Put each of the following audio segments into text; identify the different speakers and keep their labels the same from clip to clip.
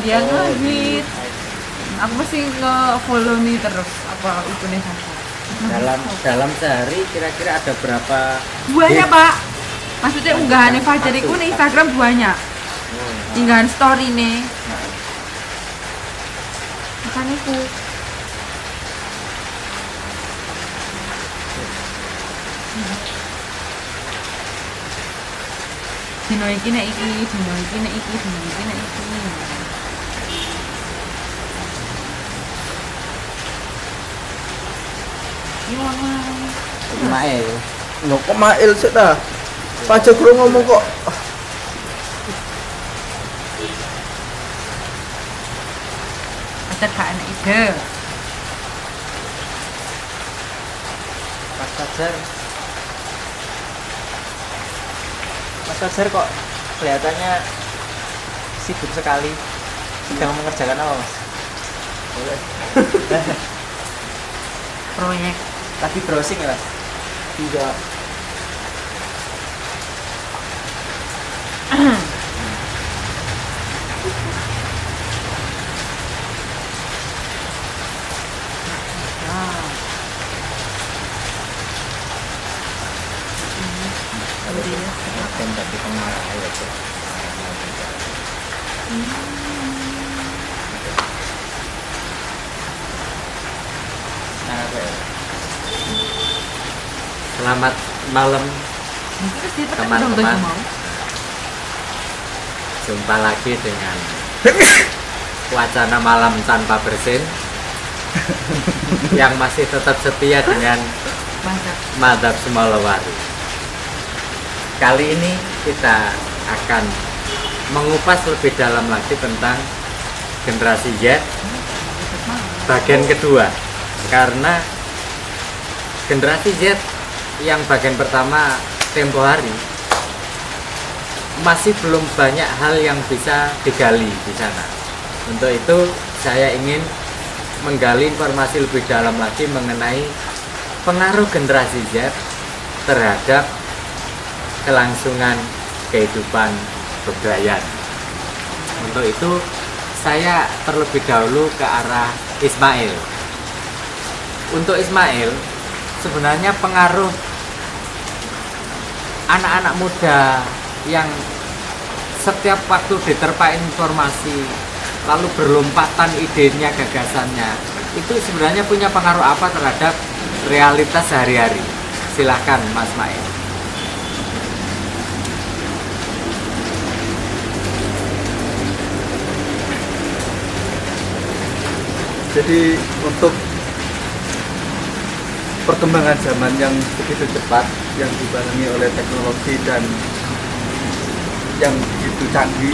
Speaker 1: Dia nge-hit. Aku mesti nge-follow nih terus apa ikonnya Fajar.
Speaker 2: Dalam sehari kira-kira ada berapa
Speaker 1: Banyak,
Speaker 2: hit?
Speaker 1: Pak. Maksudnya unggahannya Fajar itu nih Instagram banyak. Unggahan story nih. Makanya aku dino iki nek iki, dino iki nek iki, dino iki nek iki. Iya,
Speaker 2: Ismail.
Speaker 3: Lho kok Mail sih dah. Fajar kurang ngomong kok.
Speaker 1: Fajar gak enak ide.
Speaker 4: Mas Fajar kok kelihatannya sibuk sekali. Sedang mengerjakan apa, Mas?
Speaker 3: Boleh.
Speaker 1: Proyek.
Speaker 4: Lagi browsing ya, Mas?
Speaker 3: Tidak.
Speaker 2: Tapi pengarah ya tuh. Selamat malam teman-teman. Jumpa lagi dengan wacana malam tanpa bersin yang masih tetap setia dengan Madhab Sumalowari. Kali ini kita akan mengupas lebih dalam lagi tentang generasi Z bagian kedua, karena generasi Z yang bagian pertama tempo hari masih belum banyak hal yang bisa digali di sana. Untuk itu saya ingin menggali informasi lebih dalam lagi mengenai pengaruh generasi Z terhadap kelangsungan kehidupan bebrayan. Untuk itu saya terlebih dahulu ke arah Ismail. Untuk Ismail, sebenarnya pengaruh anak-anak muda yang setiap waktu diterpa informasi lalu berlompatan idenya, gagasannya, itu sebenarnya punya pengaruh apa terhadap realitas sehari-hari? Silahkan Mas Mail.
Speaker 3: Jadi untuk perkembangan zaman yang begitu cepat, yang dibarengi oleh teknologi dan yang begitu canggih,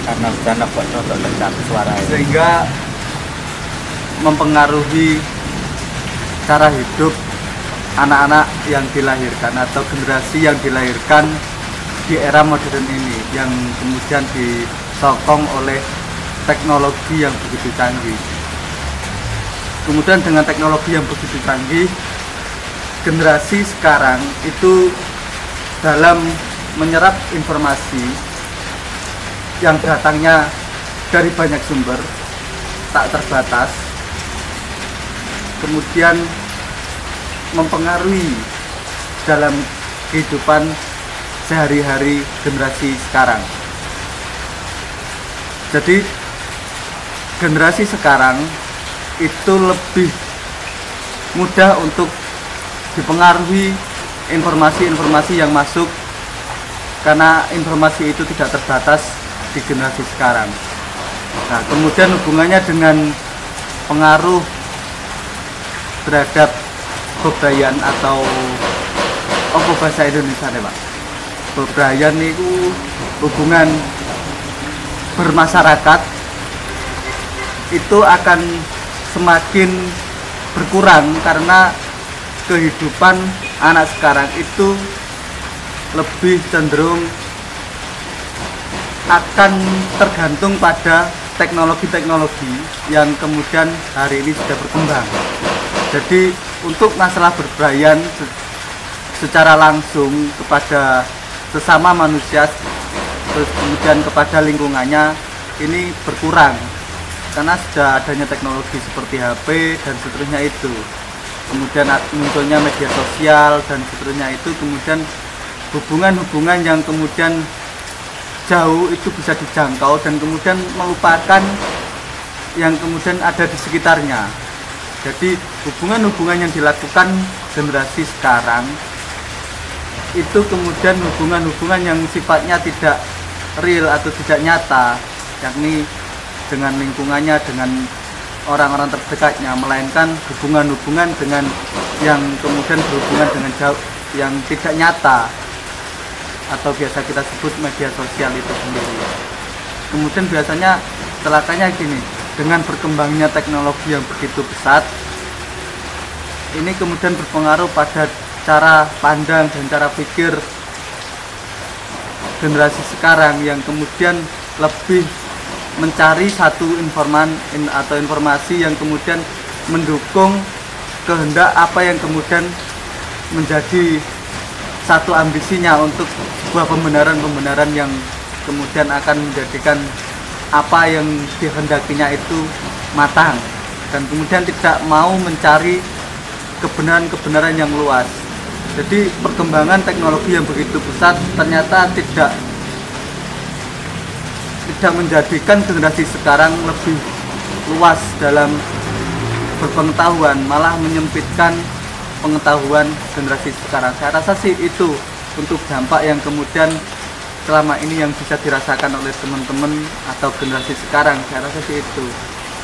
Speaker 2: Karena sudah nebak untuk tentang suara ini.
Speaker 3: sehingga mempengaruhi cara hidup anak-anak yang dilahirkan atau generasi yang dilahirkan di era modern ini, yang kemudian disokong oleh teknologi yang begitu canggih. Kemudian dengan teknologi yang begitu canggih, generasi sekarang itu dalam menyerap informasi yang datangnya dari banyak sumber, tak terbatas, kemudian mempengaruhi dalam kehidupan sehari-hari generasi sekarang. Jadi generasi sekarang itu lebih mudah untuk dipengaruhi informasi-informasi yang masuk, karena informasi itu tidak terbatas di generasi sekarang. Nah, kemudian hubungannya dengan pengaruh terhadap bebrayan atau apa bahasa Indonesia nih, Pak? Bebrayan itu hubungan bermasyarakat itu akan semakin berkurang karena kehidupan anak sekarang itu lebih cenderung akan tergantung pada teknologi-teknologi yang kemudian hari ini sudah berkembang. Jadi untuk masalah bebrayan secara langsung kepada sesama manusia, terus kemudian kepada lingkungannya, ini berkurang karena sudah adanya teknologi seperti HP dan seterusnya itu. Kemudian munculnya media sosial dan seterusnya itu, kemudian hubungan-hubungan yang kemudian jauh itu bisa dijangkau dan kemudian melupakan yang kemudian ada di sekitarnya. Jadi hubungan-hubungan yang dilakukan generasi sekarang itu kemudian hubungan-hubungan yang sifatnya tidak real atau tidak nyata, yakni dengan lingkungannya, dengan orang-orang terdekatnya, melainkan hubungan-hubungan dengan yang kemudian berhubungan dengan jauh, yang tidak nyata atau biasa kita sebut media sosial itu sendiri. Kemudian biasanya celakanya gini, dengan berkembangnya teknologi yang begitu pesat, ini kemudian berpengaruh pada cara pandang dan cara pikir generasi sekarang yang kemudian lebih mencari satu informasi yang kemudian mendukung kehendak apa yang kemudian menjadi satu ambisinya untuk sebuah pembenaran-pembenaran yang kemudian akan menjadikan apa yang dihendakinya itu matang, dan kemudian tidak mau mencari kebenaran-kebenaran yang luas. Jadi perkembangan teknologi yang begitu pesat ternyata tidak menjadikan generasi sekarang lebih luas dalam berpengetahuan, malah menyempitkan pengetahuan generasi sekarang. Saya rasa sih itu untuk dampak yang kemudian selama ini yang bisa dirasakan oleh teman-teman atau generasi sekarang. Saya rasa sih itu.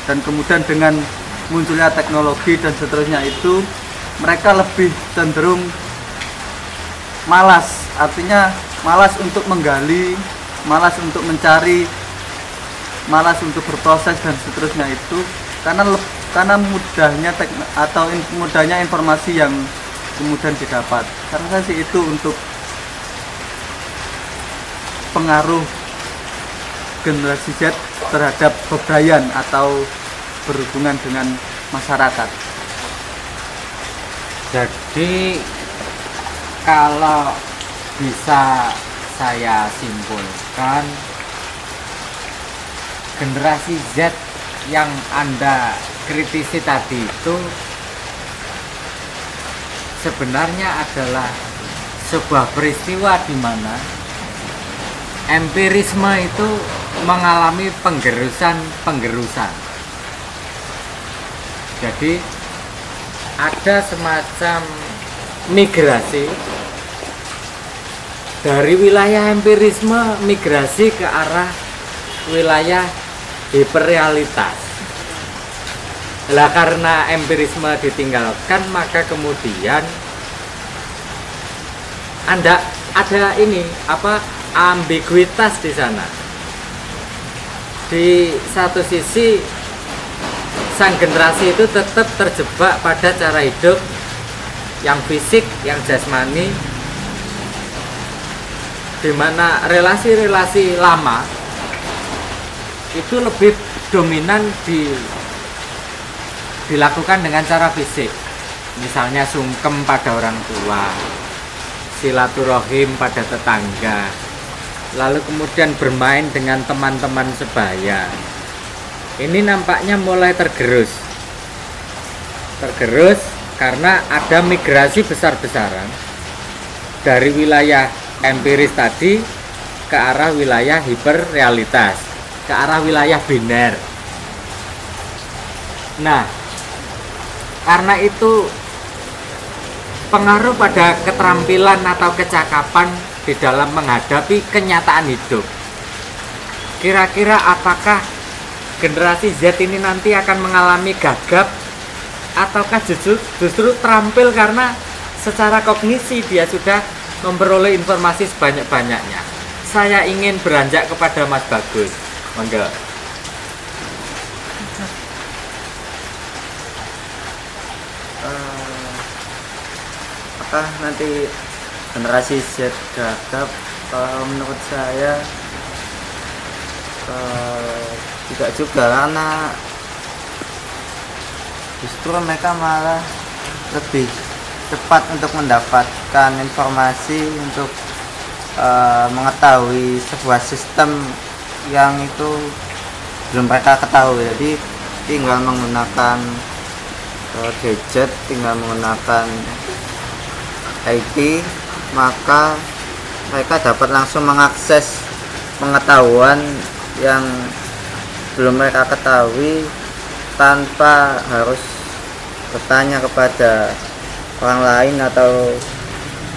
Speaker 3: Dan kemudian dengan munculnya teknologi dan seterusnya itu, mereka lebih cenderung malas, artinya malas untuk menggali, malas untuk mencari, malas untuk berproses dan seterusnya itu karena mudahnya informasi yang kemudian didapat. Karena saya sih itu untuk pengaruh generasi Z terhadap bebrayan atau berhubungan dengan masyarakat.
Speaker 2: Jadi kalau bisa saya simpulkan, generasi Z yang Anda kritisi tadi itu sebenarnya adalah sebuah peristiwa di mana empirisme itu mengalami penggerusan. Jadi ada semacam migrasi dari wilayah empirisme migrasi ke arah wilayah hiperrealitas. Lah karena empirisme ditinggalkan, maka kemudian Anda ada ambiguitas di sana. Di satu sisi sang generasi itu tetap terjebak pada cara hidup yang fisik, yang jasmani, di mana relasi-relasi lama itu lebih dominan dilakukan dengan cara fisik. Misalnya sungkem pada orang tua, silaturahim pada tetangga, lalu kemudian bermain dengan teman-teman sebaya. Ini nampaknya mulai tergerus karena ada migrasi besar-besaran dari wilayah empiris tadi ke arah wilayah hiperrealitas, ke arah wilayah biner. Nah, karena itu pengaruh pada keterampilan atau kecakapan di dalam menghadapi kenyataan hidup. Kira-kira apakah generasi Z ini nanti akan mengalami gagap ataukah justru terampil karena secara kognisi dia sudah memperoleh informasi sebanyak-banyaknya. Saya ingin beranjak kepada Mas Bagus. Monggo.
Speaker 5: Apakah nanti generasi Z gagap? Kalau menurut saya tidak juga, karena justru mereka malah lebih cepat untuk mendapatkan informasi, untuk mengetahui sebuah sistem yang itu belum mereka ketahui. Jadi tinggal menggunakan gadget, tinggal menggunakan IT, maka mereka dapat langsung mengakses pengetahuan yang belum mereka ketahui tanpa harus bertanya kepada orang lain atau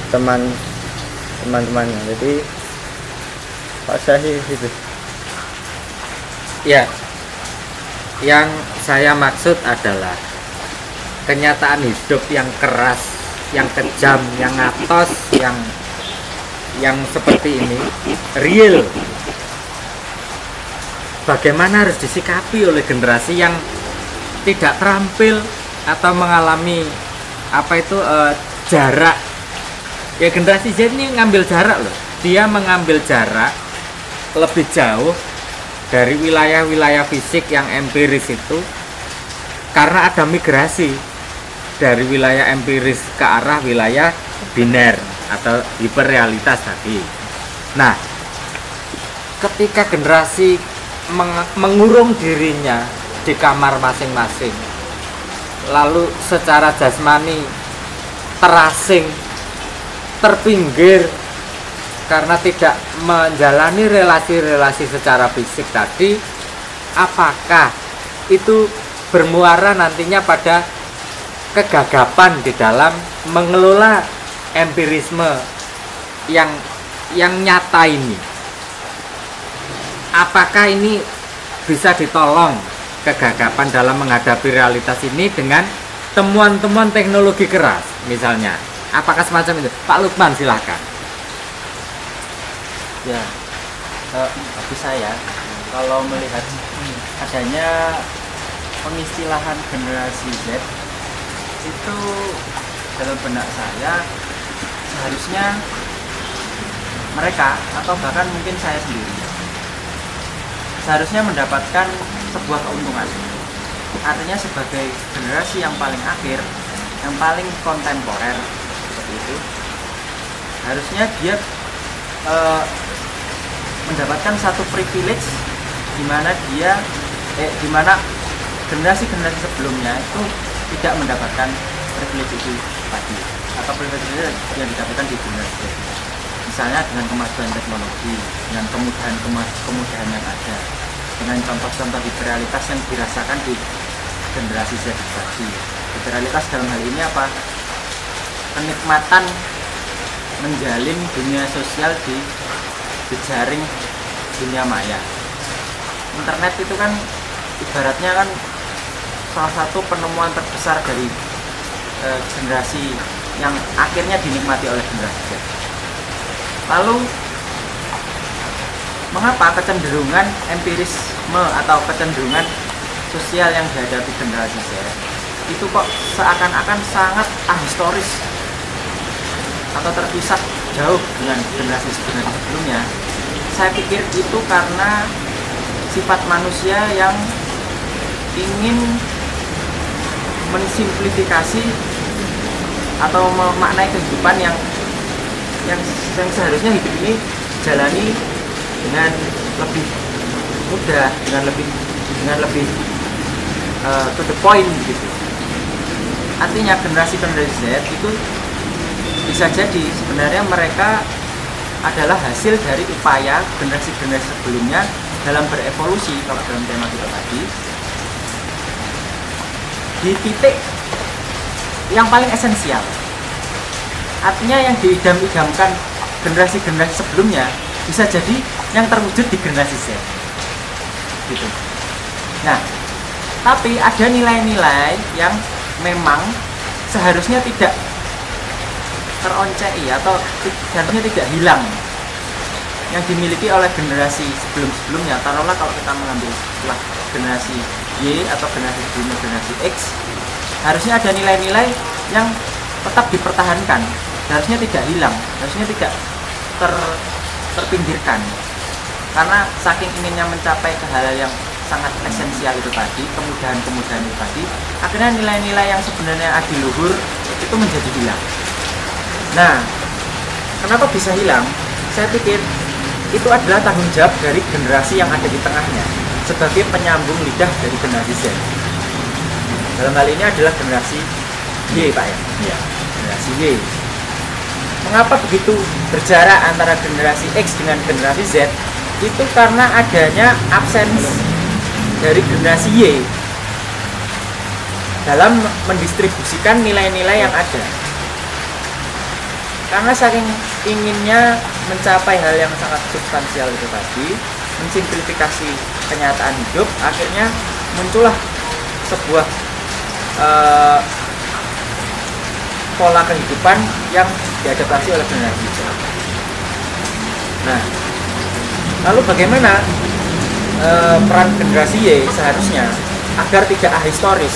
Speaker 5: teman-temannya. Jadi Pak Syahid itu.
Speaker 2: Ya, yang saya maksud adalah kenyataan hidup yang keras, yang kejam, yang atos, yang seperti ini real. Bagaimana harus disikapi oleh generasi yang tidak terampil atau mengalami jarak. Ya, generasi Z ini ngambil jarak loh. Dia mengambil jarak lebih jauh dari wilayah-wilayah fisik yang empiris itu karena ada migrasi dari wilayah empiris ke arah wilayah biner atau hiperrealitas tadi. Nah, ketika generasi mengurung dirinya di kamar masing-masing, lalu secara jasmani terasing, terpinggir karena tidak menjalani relasi-relasi secara fisik tadi, apakah itu bermuara nantinya pada kegagapan di dalam mengelola empirisme yang nyata ini? Apakah ini bisa ditolong kegagapan dalam menghadapi realitas ini dengan temuan-temuan teknologi keras misalnya? Apakah semacam itu? Pak Lukman, silahkan.
Speaker 4: Ya, bagi saya kalau melihat adanya pengistilahan generasi Z itu dalam benak saya seharusnya mereka atau bahkan mungkin saya sendiri seharusnya mendapatkan sebuah keuntungan. Artinya sebagai generasi yang paling akhir, yang paling kontemporer seperti itu, harusnya dia mendapatkan satu privilege di mana generasi-generasi sebelumnya itu tidak mendapatkan privilege itu tadi, atau privilege itu yang didapatkan di generasi. Misalnya dengan kemajuan teknologi, dengan kemudahan yang ada, dengan contoh-contoh hiperrealitas yang dirasakan di generasi Z tadi. Hiperrealitas dalam hal ini apa? Kenikmatan menjalin dunia sosial di jejaring dunia maya. Internet itu kan ibaratnya kan salah satu penemuan terbesar dari generasi yang akhirnya dinikmati oleh generasi Z. Lalu mengapa kecenderungan empirisme atau kecenderungan sosial yang dihadapi generasi Z itu kok seakan-akan sangat ahistoris atau terpisah jauh dengan generasi sebelumnya? Saya pikir itu karena sifat manusia yang ingin mensimplifikasi atau memaknai kehidupan yang seharusnya hidup ini jalani dengan lebih mudah, dengan lebih to the point gitu. Artinya generasi Z itu bisa jadi sebenarnya mereka adalah hasil dari upaya generasi-generasi sebelumnya dalam berevolusi, kalau dalam tema kita tadi, di titik yang paling esensial. Artinya yang diidam-idamkan generasi-generasi sebelumnya bisa jadi yang terwujud di generasi Z gitu. Nah, tapi ada nilai-nilai yang memang seharusnya tidak teroncei atau seharusnya tidak hilang yang dimiliki oleh generasi sebelum-sebelumnya. Taruhlah kalau kita mengambil setelah generasi Y atau generasi sebelumnya generasi X, harusnya ada nilai-nilai yang tetap dipertahankan, harusnya tidak hilang, harusnya tidak terpinggirkan. Karena saking inginnya mencapai ke hal yang sangat esensial itu tadi, kemudahan-kemudahan itu tadi, akhirnya nilai-nilai yang sebenarnya adiluhur itu menjadi hilang. Nah, kenapa bisa hilang? Saya pikir itu adalah tanggung jawab dari generasi yang ada di tengahnya. sebagai penyambung lidah dari generasi Z. Dalam hal ini adalah generasi Y, Pak ya.
Speaker 2: Iya.
Speaker 4: Generasi Y. Mengapa begitu berjarak antara generasi X dengan generasi Z? Itu karena adanya absensi dari generasi Y dalam mendistribusikan nilai-nilai yang ada. Karena saking inginnya mencapai hal yang sangat substansial itu tadi, mensimplifikasi kenyataan hidup, akhirnya muncullah sebuah pola kehidupan yang diadaptasi oleh generasi Z. Nah, lalu bagaimana peran generasi Y seharusnya agar tidak ahistoris,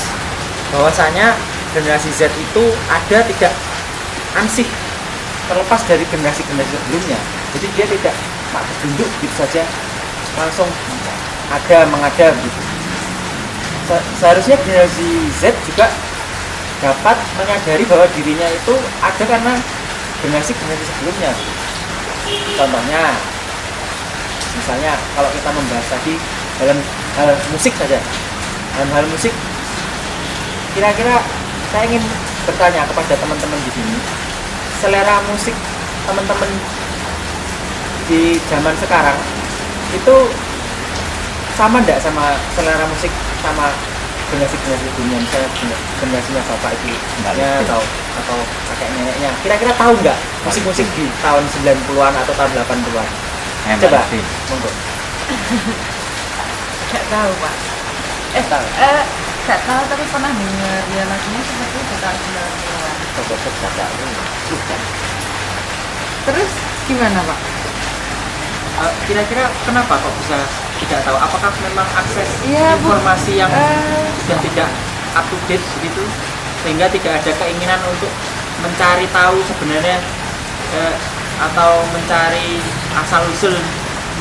Speaker 4: bahwasanya generasi Z itu ada tidak ansih terlepas dari generasi-generasi sebelumnya. Jadi dia tidak berduduk gitu saja langsung mengada gitu. Seharusnya generasi Z juga dapat menyadari bahwa dirinya itu ada karena generasi-generasi sebelumnya. Contohnya, misalnya kalau kita membahas tadi dalam hal musik saja, dalam hal musik, kira-kira saya ingin bertanya kepada teman-teman di sini, selera musik teman-teman di zaman sekarang itu sama enggak sama selera musik sama generasi-generasi sebelumnya, misalnya generasinya bapak ibu atau kakek neneknya, kira-kira tahu nggak musik-musik di tahun 90-an atau tahun 80-an? Coba, monggo.
Speaker 1: Nggak tahu, Pak.
Speaker 4: Tahu.
Speaker 1: Nggak tahu, tapi pernah dengar ya lagunya seperti itu tahun 90-an. Terus gimana, Pak?
Speaker 4: Kira-kira kenapa kok bisa tidak tahu? Apakah memang akses
Speaker 1: Iya, Bu.
Speaker 4: informasi yang sudah tidak up to date begitu, sehingga tidak ada keinginan untuk mencari tahu sebenarnya atau mencari asal usul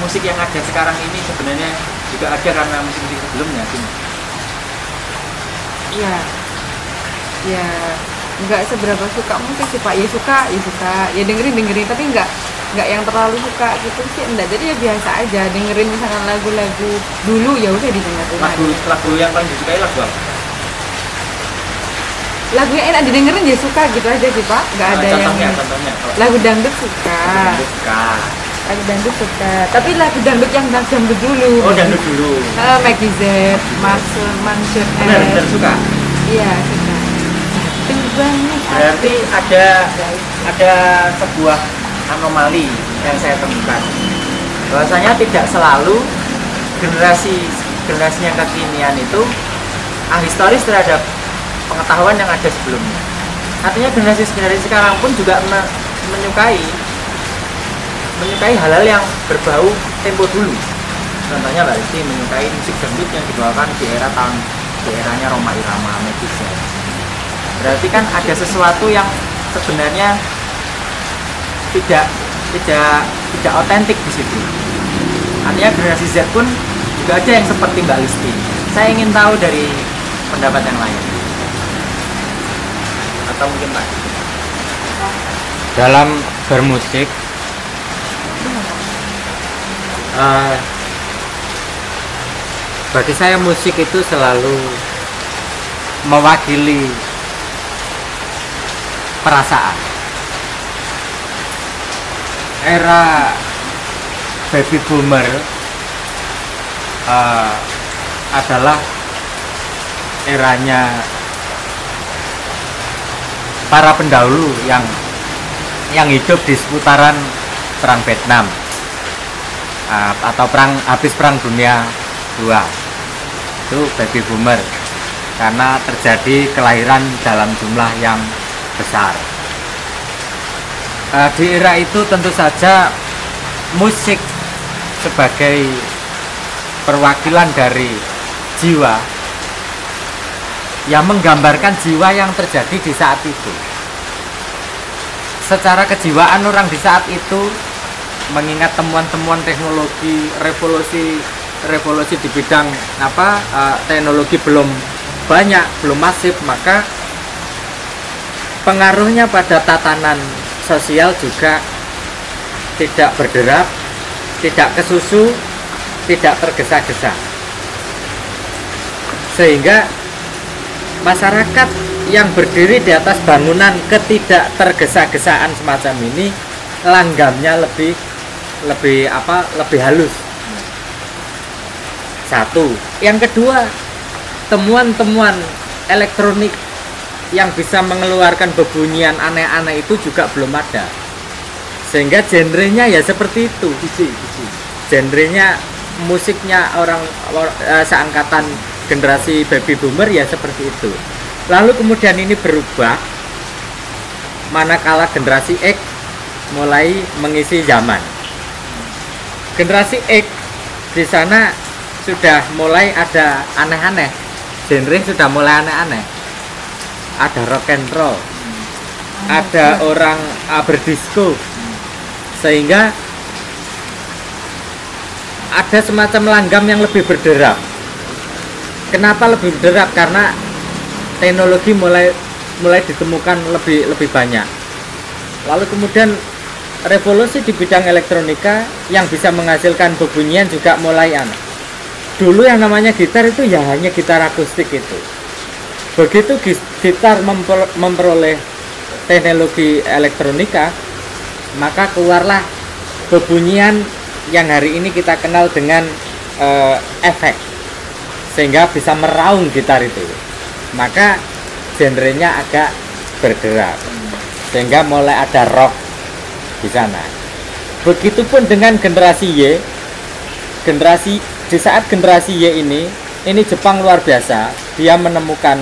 Speaker 4: musik yang ada sekarang ini sebenarnya juga ada karena musik-musik sebelumnya?
Speaker 1: Iya, ya nggak seberapa suka musik sih Pak. Ya suka, ya dengerin, tapi nggak yang terlalu suka gitu sih, enggak. Jadi ya biasa aja dengerin misalkan lagu-lagu dulu, ya udah didengerin.
Speaker 4: Lagu yang paling disukai lagu apa?
Speaker 1: Lagu yang enak didengerin ya suka gitu aja sih Pak. Nggak ada
Speaker 4: contohnya.
Speaker 1: lagu dangdut suka. Lagu dangdut suka, tapi lagu dangdut yang dangdut dulu.
Speaker 4: Oh, dangdut dulu.
Speaker 1: Maggie Z, Mansion
Speaker 4: Benar suka.
Speaker 1: Iya, suka.
Speaker 4: Berarti ada sebuah anomali yang saya temukan, bahwasanya tidak selalu generasi yang kekinian itu ahistoris terhadap pengetahuan yang ada sebelumnya. Artinya generasi sekarang pun juga menyukai hal-hal yang berbau tempo dulu. Contohnya Mbak Risti menyukai musik dangdut yang dibawakan di eranya Rhoma Irama, Maggie Z. Berarti kan ada sesuatu yang sebenarnya tidak otentik di situ. Artinya generasi Z pun juga ada yang seperti Mbak Listi. Saya ingin tahu dari pendapat yang lain. Atau mungkin Pak,
Speaker 2: Dalam bermusik, bagi saya musik itu selalu mewakili perasaan. Era baby boomer adalah eranya para pendahulu yang hidup di seputaran perang Vietnam atau habis perang dunia II. Itu baby boomer karena terjadi kelahiran dalam jumlah yang besar. Di era itu tentu saja musik sebagai perwakilan dari jiwa yang menggambarkan jiwa yang terjadi di saat itu. Secara kejiwaan orang di saat itu mengingat temuan-temuan teknologi, revolusi di bidang teknologi belum banyak, belum masif, maka pengaruhnya pada tatanan sosial juga tidak berderap, tidak kesusu, tidak tergesa-gesa. Sehingga masyarakat yang berdiri di atas bangunan ketidaktergesa-gesaan semacam ini langgamnya lebih halus. Satu. Yang kedua, temuan-temuan elektronik yang bisa mengeluarkan bebunyian aneh-aneh itu juga belum ada. Sehingga genrenya ya seperti itu. Genrenya musiknya orang seangkatan generasi baby boomer ya seperti itu. Lalu kemudian ini berubah manakala generasi X mulai mengisi zaman. Generasi X di sana sudah mulai ada aneh-aneh, genre sudah mulai aneh-aneh. Ada rock and roll, ada orang berdisco, sehingga ada semacam langgam yang lebih berderap. Kenapa lebih berderap? Karena teknologi mulai ditemukan lebih banyak. Lalu kemudian revolusi di bidang elektronika yang bisa menghasilkan bebunyian juga mulai aneh. Dulu yang namanya gitar itu ya hanya gitar akustik itu. Begitu gitar memperoleh teknologi elektronika, maka keluarlah bebunyian yang hari ini kita kenal dengan efek, sehingga bisa meraung gitar itu. Maka genrenya agak bergerak, sehingga mulai ada rock di sana. Begitupun dengan generasi Y. Di saat generasi Y ini Jepang luar biasa. Dia menemukan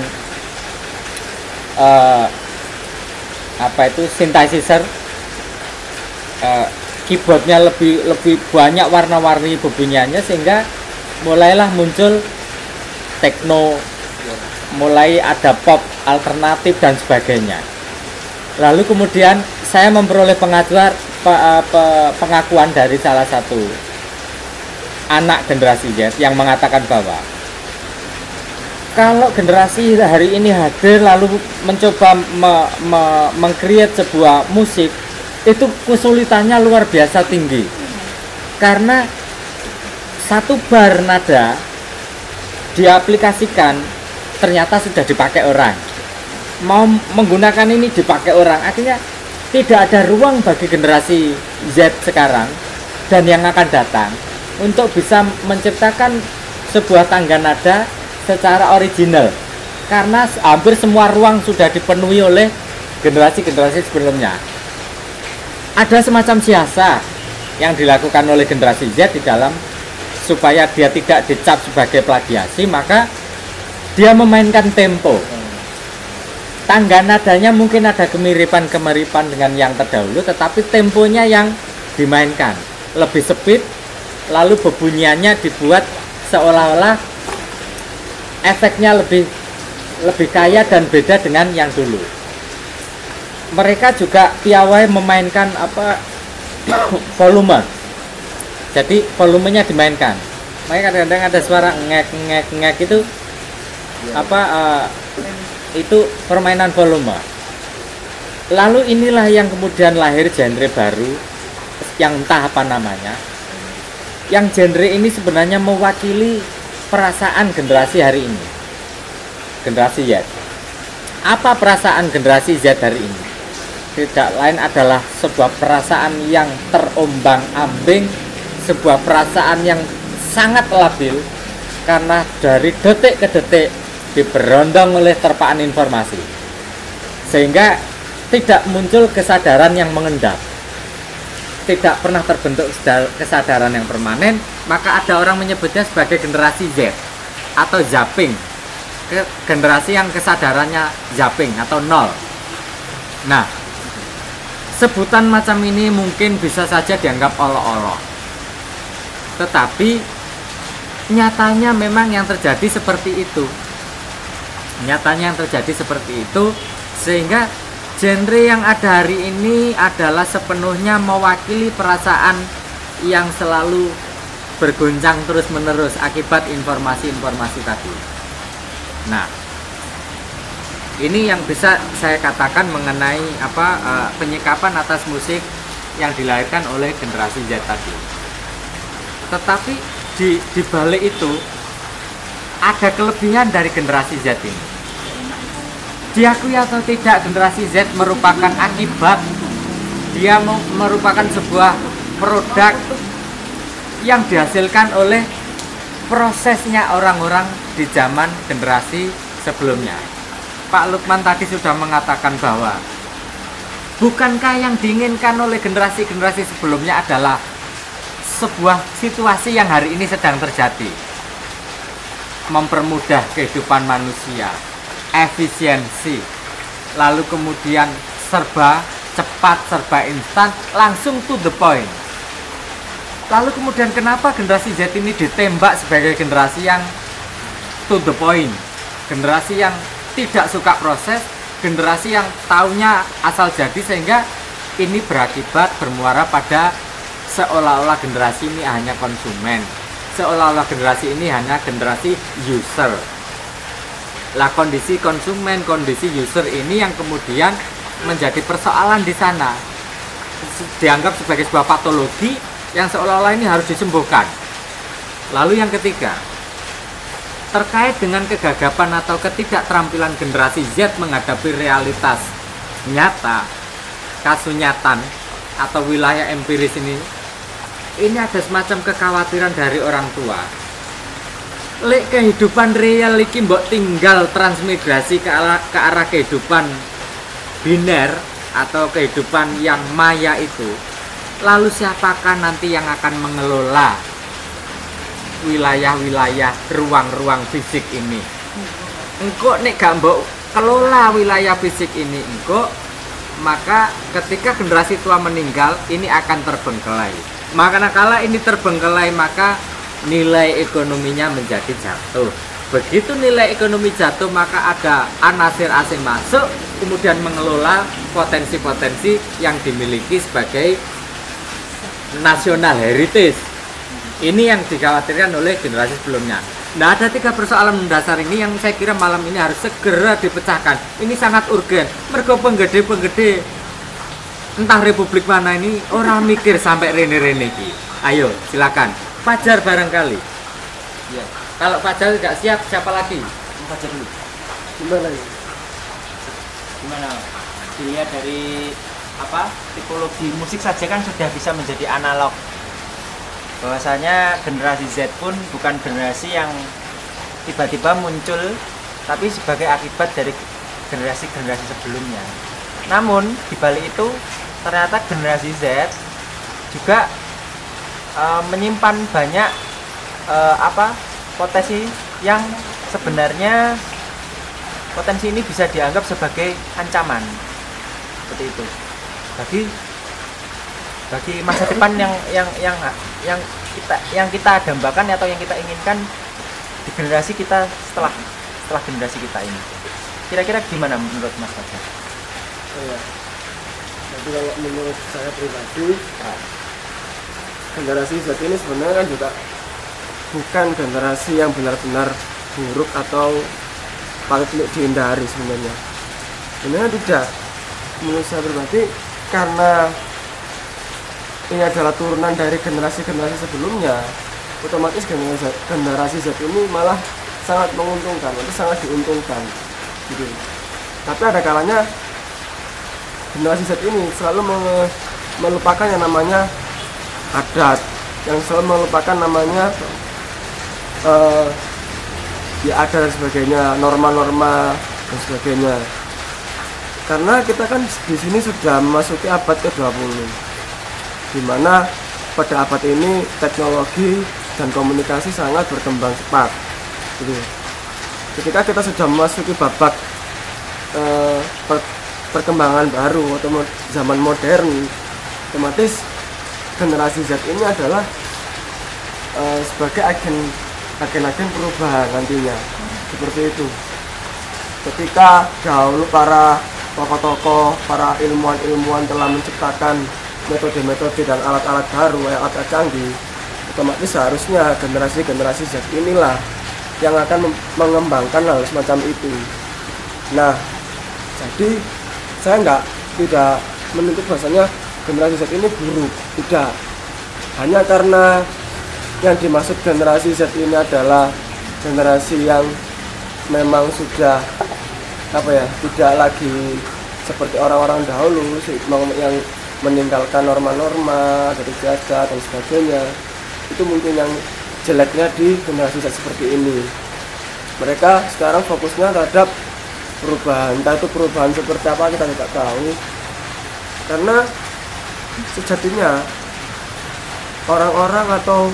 Speaker 2: synthesizer, keyboardnya lebih banyak warna-warni bebunyiannya, sehingga mulailah muncul techno, mulai ada pop alternatif dan sebagainya. Lalu kemudian saya memperoleh pengakuan dari salah satu anak generasi Z yang mengatakan bahwa kalau generasi hari ini hadir lalu mencoba meng-create sebuah musik, itu kesulitannya luar biasa tinggi, karena satu bar nada diaplikasikan ternyata sudah dipakai orang, mau menggunakan ini dipakai orang, akhirnya tidak ada ruang bagi generasi Z sekarang dan yang akan datang untuk bisa menciptakan sebuah tangga nada secara original, karena hampir semua ruang sudah dipenuhi oleh generasi-generasi sebelumnya. Ada semacam siasat yang dilakukan oleh generasi Z di dalam supaya dia tidak dicap sebagai plagiasi, maka dia memainkan tempo. Tangga nadanya mungkin ada kemiripan-kemiripan dengan yang terdahulu, tetapi temponya yang dimainkan lebih speed, lalu bebunyiannya dibuat seolah-olah efeknya lebih kaya dan beda dengan yang dulu. Mereka juga piawai memainkan volume. Jadi volumenya dimainkan. Makanya kadang-kadang ada suara ngek itu itu permainan volume. Lalu inilah yang kemudian lahir genre baru yang entah apa namanya. Yang genre ini sebenarnya mewakili perasaan generasi hari ini, generasi Z. Apa perasaan generasi Z hari ini? Tidak lain adalah sebuah perasaan yang terombang-ambing, sebuah perasaan yang sangat labil, karena dari detik ke detik diberondong oleh terpaan informasi, sehingga tidak muncul kesadaran yang mengendap, tidak pernah terbentuk kesadaran yang permanen. Maka ada orang menyebutnya sebagai generasi Z atau zapping, generasi yang kesadarannya zapping atau nol. Nah, sebutan macam ini mungkin bisa saja dianggap olok-olok, tetapi nyatanya memang yang terjadi seperti itu. Sehingga genre yang ada hari ini adalah sepenuhnya mewakili perasaan yang selalu berguncang terus-menerus akibat informasi-informasi tadi. Nah, ini yang bisa saya katakan mengenai penyikapan atas musik yang dilahirkan oleh generasi Z tadi. Tetapi di balik itu ada kelebihan dari generasi Z ini. Diakui atau tidak, generasi Z merupakan akibat, dia merupakan sebuah produk yang dihasilkan oleh prosesnya orang-orang di zaman generasi sebelumnya. Pak Lukman tadi sudah mengatakan bahwa bukankah yang diinginkan oleh generasi-generasi sebelumnya adalah sebuah situasi yang hari ini sedang terjadi, mempermudah kehidupan manusia, efisiensi, lalu kemudian serba cepat, serba instan, langsung to the point. Lalu kemudian kenapa generasi Z ini ditembak sebagai generasi yang to the point, generasi yang tidak suka proses, generasi yang taunya asal jadi, sehingga ini berakibat bermuara pada seolah-olah generasi ini hanya konsumen, seolah-olah generasi ini hanya generasi user. Lah kondisi konsumen, kondisi user ini yang kemudian menjadi persoalan di sana, dianggap sebagai sebuah patologi yang seolah-olah ini harus disembuhkan. Lalu yang ketiga, terkait dengan kegagapan atau ketidakterampilan generasi Z menghadapi realitas nyata, kasunyatan atau wilayah empiris ini ada semacam kekhawatiran dari orang tua. Lek kehidupan real iki mbok tinggal transmigrasi ke arah kehidupan biner atau kehidupan yang maya itu, lalu siapakah nanti yang akan mengelola wilayah-wilayah, ruang-ruang fisik ini? Engko nek gak mbok kelola wilayah fisik ini engko, maka ketika generasi tua meninggal ini akan terbengkelai. Maka kala ini terbengkelai, maka nilai ekonominya menjadi jatuh. Begitu nilai ekonomi jatuh, maka ada anasir asing masuk, kemudian mengelola potensi-potensi yang dimiliki sebagai national heritage. Ini yang dikhawatirkan oleh generasi sebelumnya. Nah, ada 3 persoalan mendasar ini yang saya kira malam ini harus segera dipecahkan. Ini sangat urgen. Mergo penggede-penggede entah republik mana ini orang mikir sampai rene-rene iki. Ayo, silakan. Fajar barangkali.
Speaker 4: Ya,
Speaker 2: Kalau Fajar tidak siap, siapa lagi?
Speaker 4: Fajar dulu.
Speaker 3: Gimana ya?
Speaker 4: Gimana? Dilihat dari tipologi musik saja kan sudah bisa menjadi analog. Bahwasanya generasi Z pun bukan generasi yang tiba-tiba muncul, tapi sebagai akibat dari generasi-generasi sebelumnya. Namun dibalik itu ternyata generasi Z juga menyimpan banyak potensi yang sebenarnya potensi ini bisa dianggap sebagai ancaman, seperti itu bagi masa depan yang kita dambakan atau yang kita inginkan di generasi kita setelah generasi kita ini. Kira-kira gimana menurut Mas Fajar?
Speaker 3: Jadi kalau menurut saya pribadi, generasi Z ini sebenarnya kan juga bukan generasi yang benar-benar buruk atau patut dihindari sebenarnya. Sebenarnya tidak. Menurut saya pribadi, karena ini adalah turunan dari generasi-generasi sebelumnya, otomatis generasi Z ini malah sangat menguntungkan, itu sangat diuntungkan gitu. Tapi ada kalanya generasi Z ini selalu melupakan yang namanya adat, yang selalu melupakan namanya adat dan sebagainya, norma-norma dan sebagainya. Karena kita kan di sini sudah memasuki abad ke-20, di mana pada abad ini teknologi dan komunikasi sangat berkembang cepat. Jadi, ketika kita sudah memasuki babak perkembangan baru atau zaman modern, otomatis generasi Z ini adalah sebagai agen perubahan nantinya, seperti itu. Ketika dahulu para tokoh-tokoh, para ilmuwan-ilmuwan telah menciptakan metode-metode dan alat-alat baru, alat-alat canggih, otomatis seharusnya generasi-generasi Z inilah yang akan mengembangkan hal semacam itu. Nah, jadi saya tidak menuntut bahasanya generasi Z ini buruk, tidak. Hanya karena yang dimaksud generasi Z ini adalah
Speaker 6: generasi yang memang sudah tidak lagi seperti orang-orang dahulu yang meninggalkan norma-norma dari jajah dan sebagainya. Itu mungkin yang jeleknya di generasi seperti ini. Mereka sekarang fokusnya terhadap perubahan, entah itu perubahan seperti apa kita tidak tahu, karena sejatinya orang-orang atau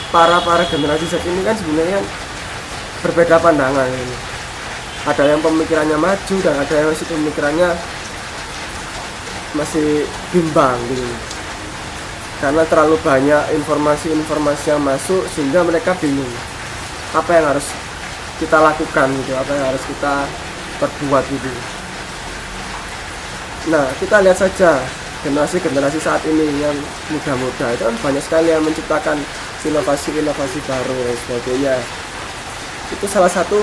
Speaker 6: para generasi Z ini kan sebenarnya berbeda pandangan ini. Ada yang pemikirannya maju dan ada yang masih pemikirannya masih bimbang gitu. Karena terlalu banyak informasi-informasi yang masuk sehingga mereka bingung apa yang harus kita lakukan gitu, apa yang harus kita perbuat gitu. Nah, kita lihat saja generasi saat ini yang muda-muda itu kan banyak sekali yang menciptakan inovasi-inovasi baru dan sebagainya. Itu salah satu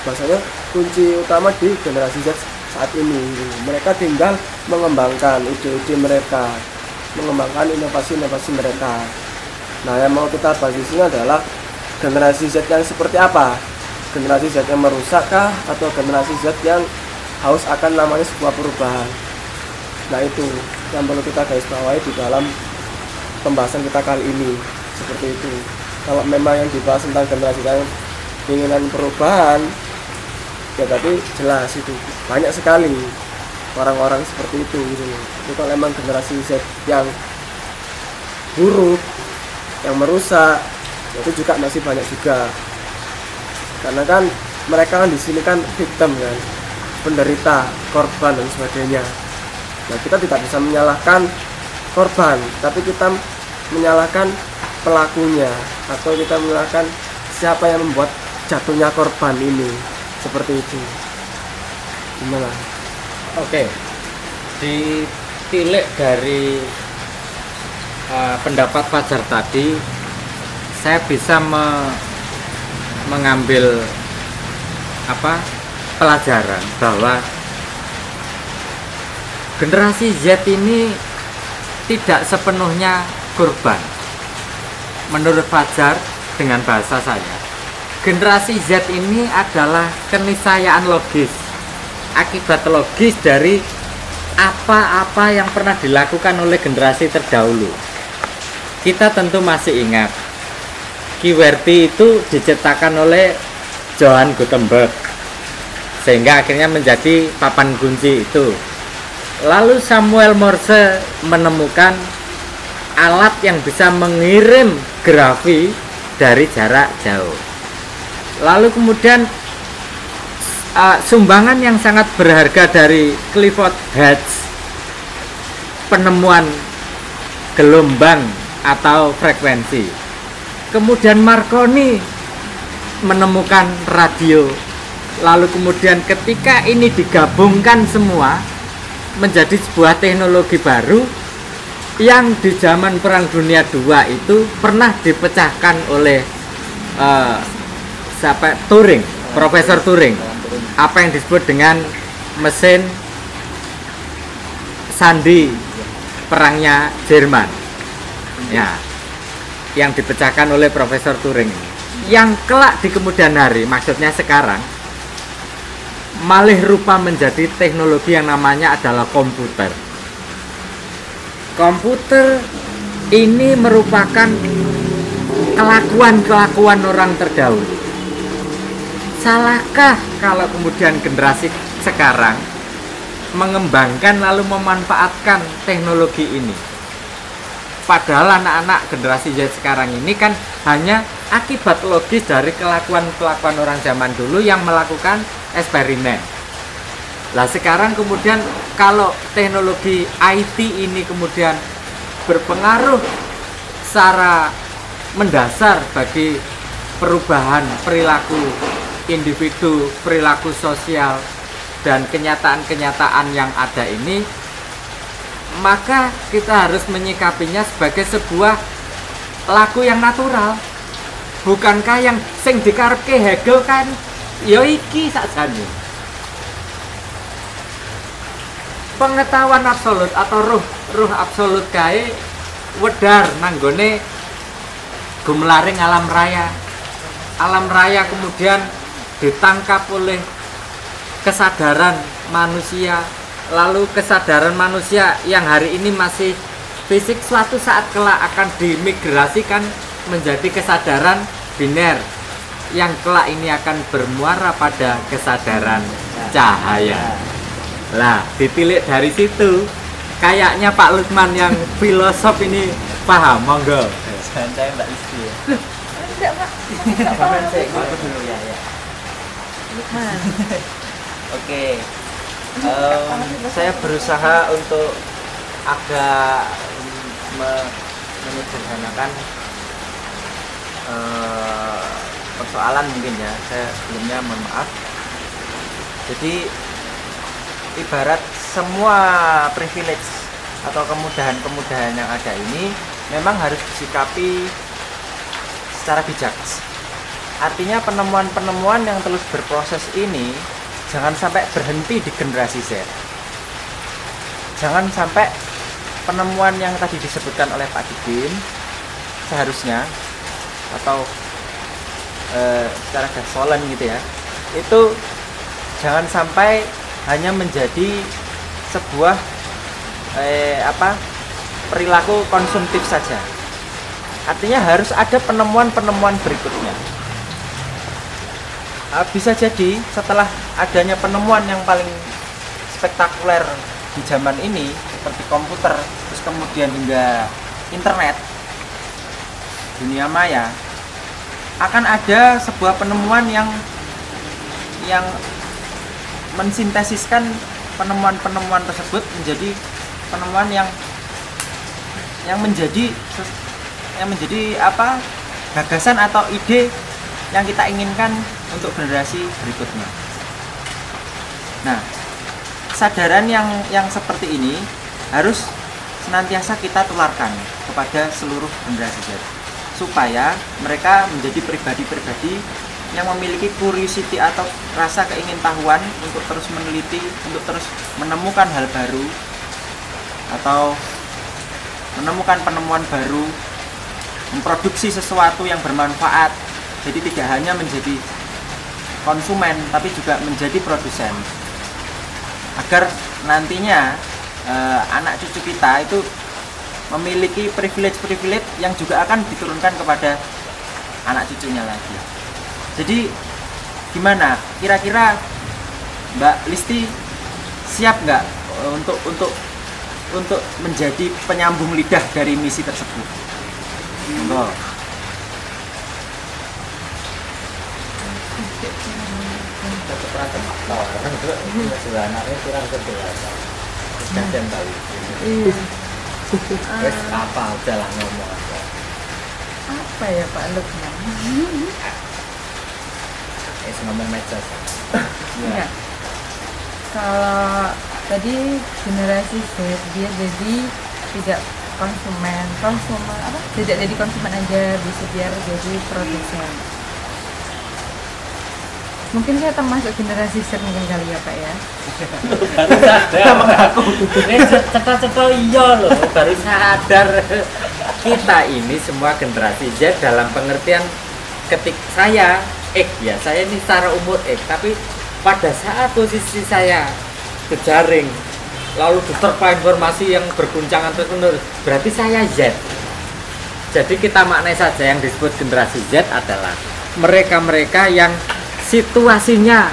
Speaker 6: bahasanya kunci utama di generasi Z saat ini. Mereka tinggal mengembangkan ide-ide mereka, mengembangkan inovasi-inovasi mereka. Nah, yang mau kita bahas di sini adalah generasi Z yang seperti apa? Generasi Z yang merusakkah atau generasi Z yang haus akan namanya sebuah perubahan? Nah, itu yang perlu kita garis bawahi di dalam pembahasan kita kali ini. Seperti itu. Kalau memang yang dibahas tentang generasi yang keinginan perubahan, ya tadi jelas itu banyak sekali orang-orang seperti itu gitu. Itu kalau memang generasi Z yang buruk, yang merusak, itu juga masih banyak juga. Karena kan mereka kan di sini kan victim kan, penderita, korban dan sebagainya. Nah, kita tidak bisa menyalahkan korban, tapi kita menyalahkan pelakunya atau kita menyalahkan siapa yang membuat jatuhnya korban ini. Seperti itu. Gimana?
Speaker 2: Oke, ditilik dari pendapat Fajar tadi, saya bisa mengambil pelajaran bahwa generasi Z ini tidak sepenuhnya korban. Menurut Fajar dengan bahasa saya, generasi Z ini adalah keniscayaan logis, akibat logis dari apa-apa yang pernah dilakukan oleh generasi terdahulu. Kita tentu masih ingat QWERTY itu diciptakan oleh Johann Gutenberg, sehingga akhirnya menjadi papan kunci itu. Lalu Samuel Morse menemukan alat yang bisa mengirim grafi dari jarak jauh. Lalu kemudian sumbangan yang sangat berharga dari Clifford Hertz, penemuan gelombang atau frekuensi. Kemudian Marconi menemukan radio. Lalu kemudian ketika ini digabungkan semua menjadi sebuah teknologi baru yang di zaman Perang Dunia II itu pernah dipecahkan oleh Turing, Profesor Turing, apa yang disebut dengan mesin sandi perangnya Jerman, ya, yang dipecahkan oleh Profesor Turing, yang kelak di kemudian hari, maksudnya sekarang, malih rupa menjadi teknologi yang namanya adalah komputer. Komputer ini merupakan kelakuan orang terdahulu. Salahkah kalau kemudian generasi sekarang mengembangkan lalu memanfaatkan teknologi ini? Padahal anak-anak generasi Z sekarang ini kan hanya akibat logis dari kelakuan orang zaman dulu yang melakukan eksperimen. Lah sekarang kemudian kalau teknologi IT ini kemudian berpengaruh secara mendasar bagi perubahan perilaku individu, perilaku sosial, dan kenyataan-kenyataan yang ada ini, maka kita harus menyikapinya sebagai sebuah laku yang natural. Bukankah yang sing dikarepke Hegel kan ya iki sakjane. Pengetahuan absolut atau ruh absolut kae wedar nanggone gumlaring alam raya. alam raya kemudian ditangkap oleh kesadaran manusia, lalu kesadaran manusia yang hari ini masih fisik suatu saat kelak akan dimigrasikan menjadi kesadaran biner yang kelak ini akan bermuara pada kesadaran cahaya. Lah, ditilik dari situ kayaknya Pak Lukman yang filosof ini paham, monggo.
Speaker 4: Jangan saya Mbak Listi ya.
Speaker 1: Enggak, Pak.
Speaker 4: Jangan saya aku dulu ya.
Speaker 1: Lukman.
Speaker 4: Oke. Saya berusaha untuk agak menyederhanakan persoalan mungkin ya. Saya sebelumnya mohon maaf. Jadi ibarat semua privilege atau kemudahan-kemudahan yang ada ini memang harus disikapi secara bijak. Artinya penemuan-penemuan yang terus berproses ini jangan sampai berhenti di generasi Z. Jangan sampai penemuan yang tadi disebutkan oleh Pak Didin seharusnya atau secara gasolan gitu ya, itu jangan sampai hanya menjadi sebuah perilaku konsumtif saja. Artinya harus ada penemuan-penemuan berikutnya. Bisa jadi setelah adanya penemuan yang paling spektakuler di zaman ini seperti komputer, terus kemudian hingga internet, dunia maya, akan ada sebuah penemuan yang mensintesiskan penemuan-penemuan tersebut menjadi penemuan yang menjadi gagasan atau ide yang kita inginkan untuk generasi berikutnya. Nah, kesadaran yang seperti ini harus senantiasa kita tularkan kepada seluruh generasi Z, supaya mereka menjadi pribadi-pribadi yang memiliki curiosity atau rasa keingintahuan untuk terus meneliti, untuk terus menemukan hal baru atau menemukan penemuan baru, memproduksi sesuatu yang bermanfaat. Jadi tidak hanya menjadi konsumen tapi juga menjadi produsen, agar nantinya anak cucu kita itu memiliki privilege-privilege yang juga akan diturunkan kepada anak cucunya lagi. Jadi gimana? Kira-kira Mbak Listi siap nggak untuk menjadi penyambung lidah dari misi tersebut? Monggo.
Speaker 2: Apa udah lah ngomong
Speaker 1: Apa ya Pak Lukman?
Speaker 2: ngomong medsos.
Speaker 1: Ya. Kalau tadi generasi Z dia jadi tidak tidak jadi konsumen aja, bisa biar jadi produsen. Mungkin saya termasuk generasi Z mungkin kali ya Pak ya.
Speaker 2: Baru sadar mengaku. Ceto-ceto iya loh, baru sadar. Kita ini semua generasi Z dalam pengertian saya ini secara umur tapi pada saat posisi saya jejaring lalu diterpa informasi yang berguncangan terus-menerus, berarti saya Z. Jadi kita maknai saja yang disebut generasi Z adalah mereka-mereka yang situasinya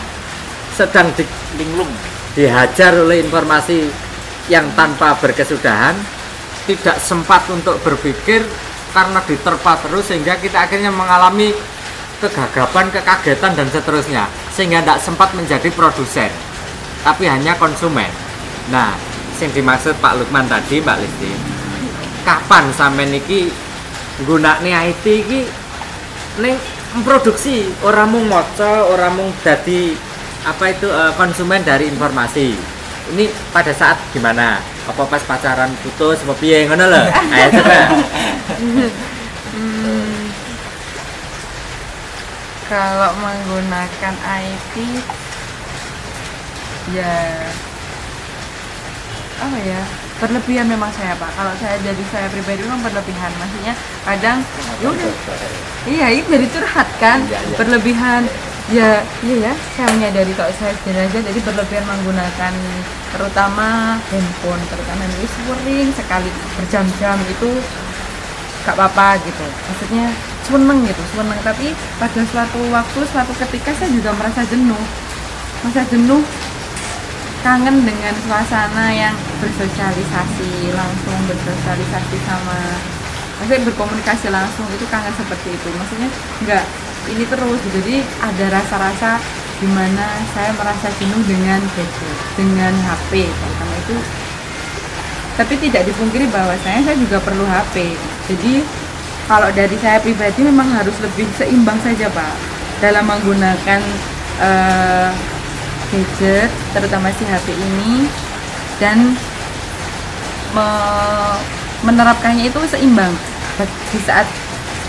Speaker 2: sedang linglung, dihajar oleh informasi yang tanpa berkesudahan, tidak sempat untuk berpikir karena diterpa terus, sehingga kita akhirnya mengalami kegagapan, kekagetan dan seterusnya, sehingga tidak sempat menjadi produsen tapi hanya konsumen. Nah, yang dimaksud Pak Lukman tadi, Mbak Listi, kapan sampai niki gunakne IT iki ning memproduksi, orang mung maca, orang mung dadi konsumen dari informasi. Ini pada saat gimana? Apa pas pacaran putus apa piye ngono lho? Ayo coba.
Speaker 1: Kalau menggunakan IT ya apa ya, berlebihan memang saya Pak. Kalau saya dari saya pribadi memang berlebihan, maksudnya kadang ya udah, iya ini dari curhat kan, berlebihan ya. Iya ya, saya menyadari kalau saya jenazah jadi berlebihan menggunakan terutama handphone, terutama ini sering sekali berjam-jam itu gak apa-apa gitu, maksudnya seneng gitu, seneng. Tapi pada suatu waktu, suatu ketika saya juga merasa jenuh, kangen dengan suasana yang bersosialisasi langsung, bersosialisasi sama, maksudnya berkomunikasi langsung, itu kangen seperti itu. Maksudnya enggak ini terus gitu. Jadi ada rasa-rasa dimana saya merasa jenuh dengan gadget, dengan HP terutama itu. Tapi tidak dipungkiri bahwa saya juga perlu HP. Jadi kalau dari saya pribadi memang harus lebih seimbang saja Pak dalam menggunakan gadget, terutama si HP ini, dan menerapkannya itu seimbang di saat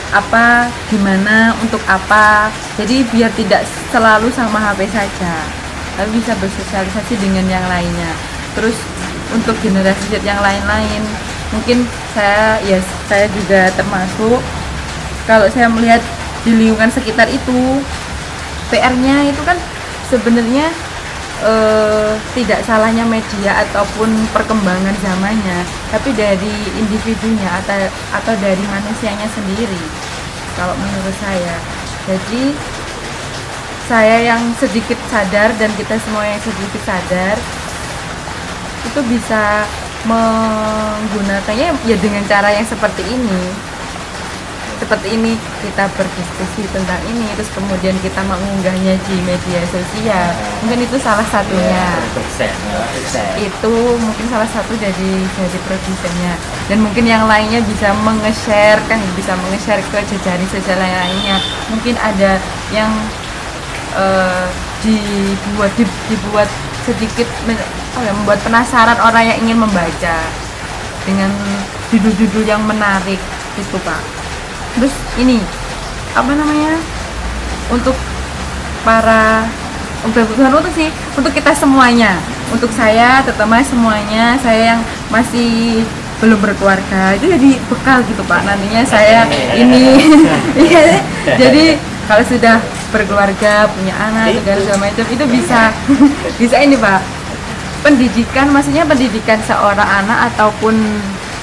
Speaker 1: apa, gimana, untuk apa. Jadi biar tidak selalu sama HP saja, tapi bisa bersosialisasi dengan yang lainnya. Terus untuk generasi Z yang lain-lain, mungkin saya juga termasuk, kalau saya melihat di lingkungan sekitar itu, PR-nya itu kan sebenarnya tidak salahnya media ataupun perkembangan zamannya, tapi dari individunya atau dari manusianya sendiri kalau menurut saya. Jadi saya yang sedikit sadar dan kita semua yang sedikit sadar itu bisa menggunakannya ya dengan cara yang seperti ini. Seperti ini kita berdiskusi tentang ini, terus kemudian kita mengunggahnya di media sosial, mungkin itu salah satunya. Itu mungkin salah satu dari produsennya, dan mungkin yang lainnya bisa menge-share kan, bisa menge-share ke jejaring sosial lainnya. Mungkin ada yang dibuat sedikit membuat penasaran orang yang ingin membaca dengan judul-judul yang menarik itu Pak. Terus ini apa namanya, untuk untuk kita semuanya, untuk saya terutama semuanya, saya yang masih belum berkeluarga itu jadi bekal gitu Pak, nantinya saya ini jadi kalau sudah berkeluarga, punya anak, segala macam itu bisa ini Pak, pendidikan, maksudnya pendidikan seorang anak ataupun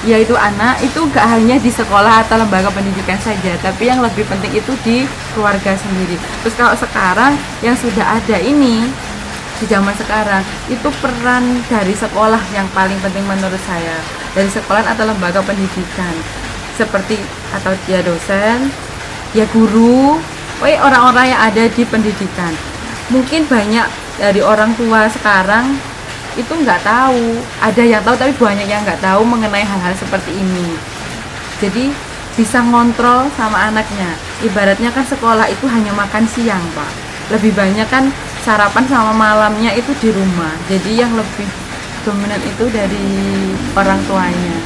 Speaker 1: yaitu anak itu gak hanya di sekolah atau lembaga pendidikan saja, tapi yang lebih penting itu di keluarga sendiri. Terus kalau sekarang yang sudah ada ini di zaman sekarang, itu peran dari sekolah yang paling penting menurut saya, dari sekolah atau lembaga pendidikan, seperti atau dia dosen, ya guru, orang-orang yang ada di pendidikan. Mungkin banyak dari orang tua sekarang itu nggak tahu, ada yang tahu tapi banyak yang nggak tahu mengenai hal-hal seperti ini. Jadi bisa ngontrol sama anaknya. Ibaratnya kan sekolah itu hanya makan siang Pak, lebih banyak kan sarapan sama malamnya itu di rumah. Jadi yang lebih dominan itu dari orang tuanya.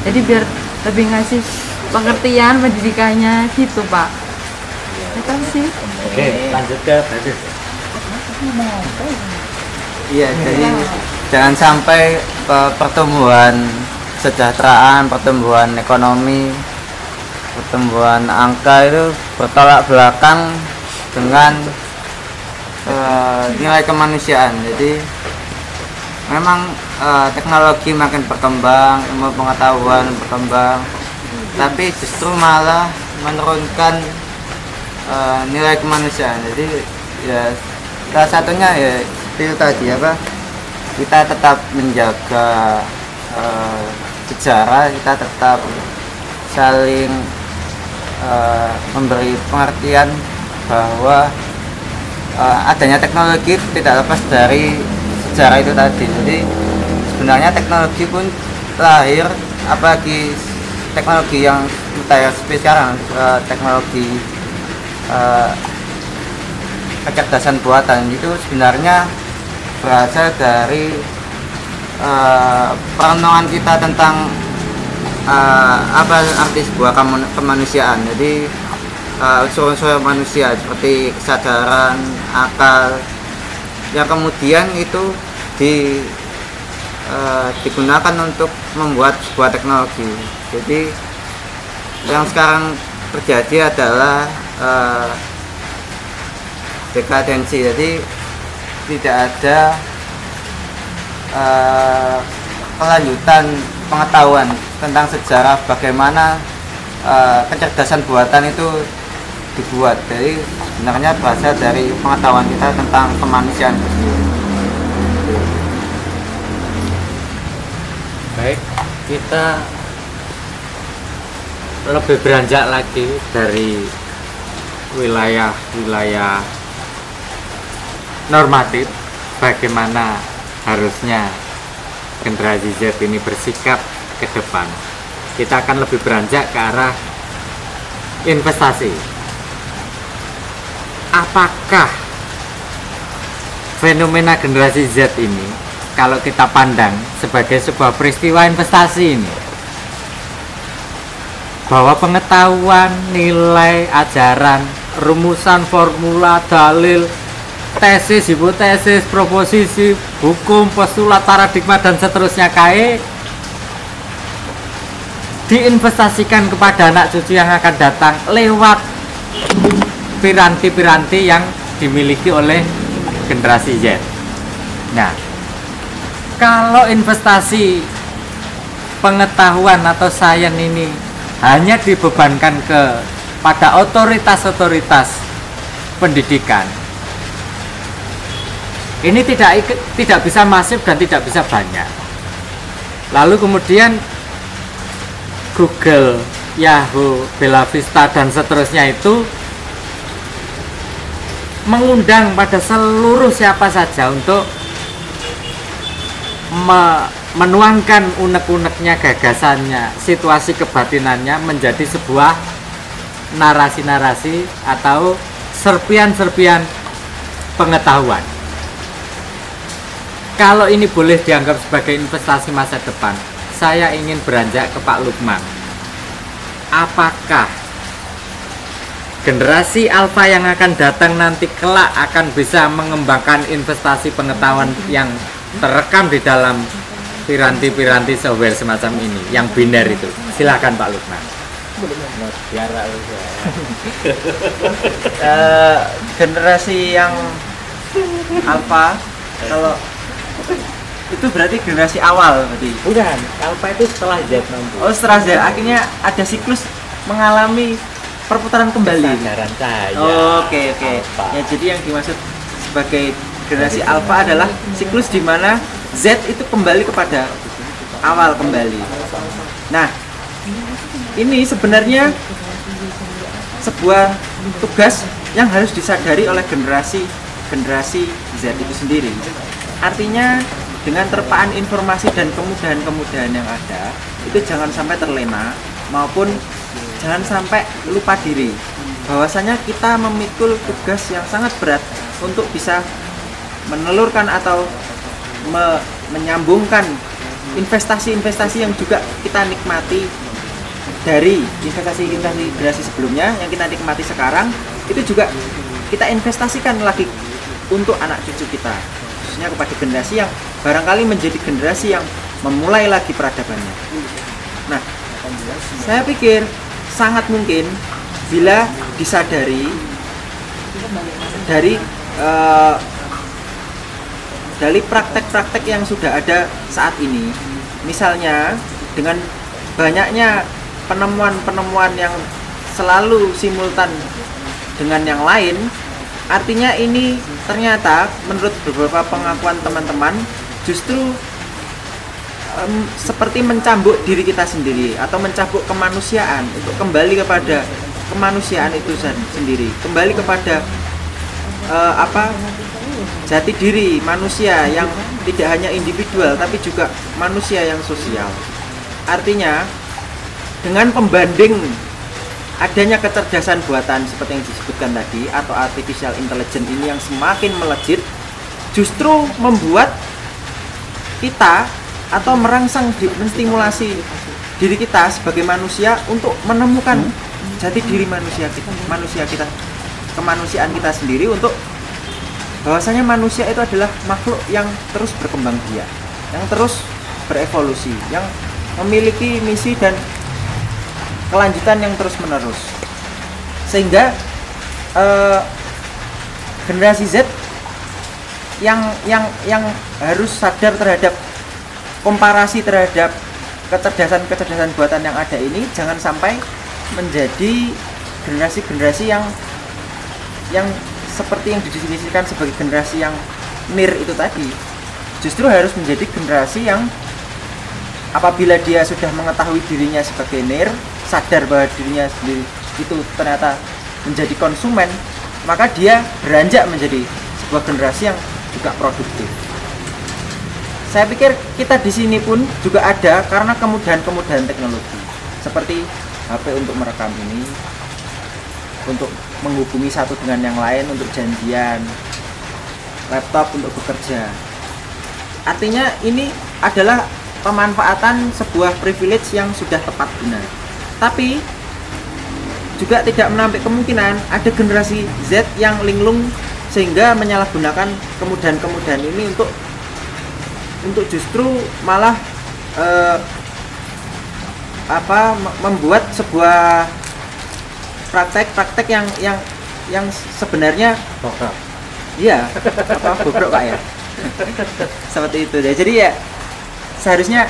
Speaker 1: Jadi biar lebih ngasih pengertian pendidikannya gitu Pak. Itu sih.
Speaker 2: Oke, lanjut ke Bagus.
Speaker 5: Iya, jadi jangan sampai pertumbuhan kesejahteraan, pertumbuhan ekonomi, pertumbuhan angka itu bertolak belakang dengan nilai kemanusiaan. Jadi memang teknologi makin berkembang, ilmu pengetahuan berkembang, tapi justru malah menurunkan nilai kemanusiaan. Jadi ya salah satunya ya itu tadi kita tetap menjaga sejarah, kita tetap saling memberi pengertian bahwa adanya teknologi tidak lepas dari sejarah itu tadi. Jadi sebenarnya teknologi pun lahir, apalagi teknologi yang kita seperti sekarang, teknologi kecerdasan buatan itu sebenarnya berasal dari perenungan kita tentang apa arti sebuah kemanusiaan. Jadi unsur-unsur manusia seperti kesadaran, akal, yang kemudian itu digunakan untuk membuat sebuah teknologi. Jadi yang sekarang terjadi adalah dekadensi. Jadi tidak ada kelanjutan pengetahuan tentang sejarah bagaimana kecerdasan buatan itu dibuat. Jadi sebenarnya berasal dari pengetahuan kita tentang kemanusiaan itu sendiri.
Speaker 2: Baik, kita lebih beranjak lagi dari wilayah-wilayah normatif, bagaimana harusnya generasi Z ini bersikap ke depan. Kita akan lebih beranjak ke arah investasi. Apakah fenomena generasi Z ini, kalau kita pandang sebagai sebuah peristiwa investasi ini, bahwa pengetahuan, nilai, ajaran, rumusan, formula, dalil, tesis, hipotesis, proposisi, hukum, postulat, paradigma, dan seterusnya diinvestasikan kepada anak cucu yang akan datang lewat piranti-piranti yang dimiliki oleh generasi Z. Nah, kalau investasi pengetahuan atau sains ini hanya dibebankan pada otoritas-otoritas pendidikan, ini tidak bisa masif dan tidak bisa banyak. Lalu kemudian Google, Yahoo, Bella Vista, dan seterusnya itu mengundang pada seluruh siapa saja untuk menuangkan unek-uneknya, gagasannya, situasi kebatinannya menjadi sebuah narasi-narasi atau serpian-serpian pengetahuan. Kalau ini boleh dianggap sebagai investasi masa depan, saya ingin beranjak ke Pak Lukman. Apakah generasi alfa yang akan datang nanti kelak akan bisa mengembangkan investasi pengetahuan yang terekam di dalam piranti-piranti software semacam ini, yang biner itu? Silakan Pak Lukman.
Speaker 4: Generasi yang alfa, kalau itu berarti generasi awal berarti.
Speaker 2: Bukan, alfa itu setelah Z nanti.
Speaker 4: Oh, setelah Z akhirnya ada siklus mengalami perputaran kembali.
Speaker 2: Kesadaran saya.
Speaker 4: Oke. Ya, jadi yang dimaksud sebagai generasi alfa adalah siklus di mana Z itu kembali kepada awal kembali. Nah, ini sebenarnya sebuah tugas yang harus disadari oleh generasi Z itu sendiri. Artinya dengan terpaan informasi dan kemudahan-kemudahan yang ada, itu jangan sampai terlena maupun jangan sampai lupa diri bahwasanya kita memikul tugas yang sangat berat untuk bisa menelurkan atau menyambungkan investasi-investasi yang juga kita nikmati dari investasi generasi sebelumnya yang kita nikmati sekarang, itu juga kita investasikan lagi untuk anak cucu kita, khususnya kepada generasi yang barangkali menjadi generasi yang memulai lagi peradabannya. Nah, saya pikir sangat mungkin bila disadari dari praktek-praktek yang sudah ada saat ini, misalnya dengan banyaknya penemuan-penemuan yang selalu simultan dengan yang lain, artinya ini ternyata menurut beberapa pengakuan teman-teman justru seperti mencambuk diri kita sendiri atau mencambuk kemanusiaan untuk kembali kepada kemanusiaan itu sendiri, kembali kepada jati diri manusia yang tidak hanya individual tapi juga manusia yang sosial. Artinya dengan pembanding adanya kecerdasan buatan seperti yang disebutkan tadi atau artificial intelligence ini yang semakin melejit, justru membuat kita atau merangsang menstimulasi diri kita sebagai manusia untuk menemukan jati diri manusia kita, kemanusiaan kita sendiri, untuk bahwasanya manusia itu adalah makhluk yang terus berkembang biak, yang terus berevolusi, yang memiliki misi dan kelanjutan yang terus menerus, sehingga generasi Z yang harus sadar terhadap komparasi terhadap kecerdasan buatan yang ada ini, jangan sampai menjadi generasi-generasi yang seperti yang didefinisikan sebagai generasi yang nir itu tadi. Justru harus menjadi generasi yang apabila dia sudah mengetahui dirinya sebagai nir, sadar bahwa dirinya sendiri itu ternyata menjadi konsumen, maka dia beranjak menjadi sebuah generasi yang juga produktif. Saya pikir kita di sini pun juga ada karena kemudahan-kemudahan teknologi, seperti HP untuk merekam ini, untuk menghubungi satu dengan yang lain, untuk janjian, laptop untuk bekerja. Artinya ini adalah pemanfaatan sebuah privilege yang sudah tepat guna. Tapi juga tidak menampik kemungkinan ada generasi Z yang linglung sehingga menyalahgunakan kemudahan-kemudahan ini untuk justru malah membuat sebuah praktek-praktek yang sebenarnya bobrok Pak ya. Seperti itu deh. Jadi ya seharusnya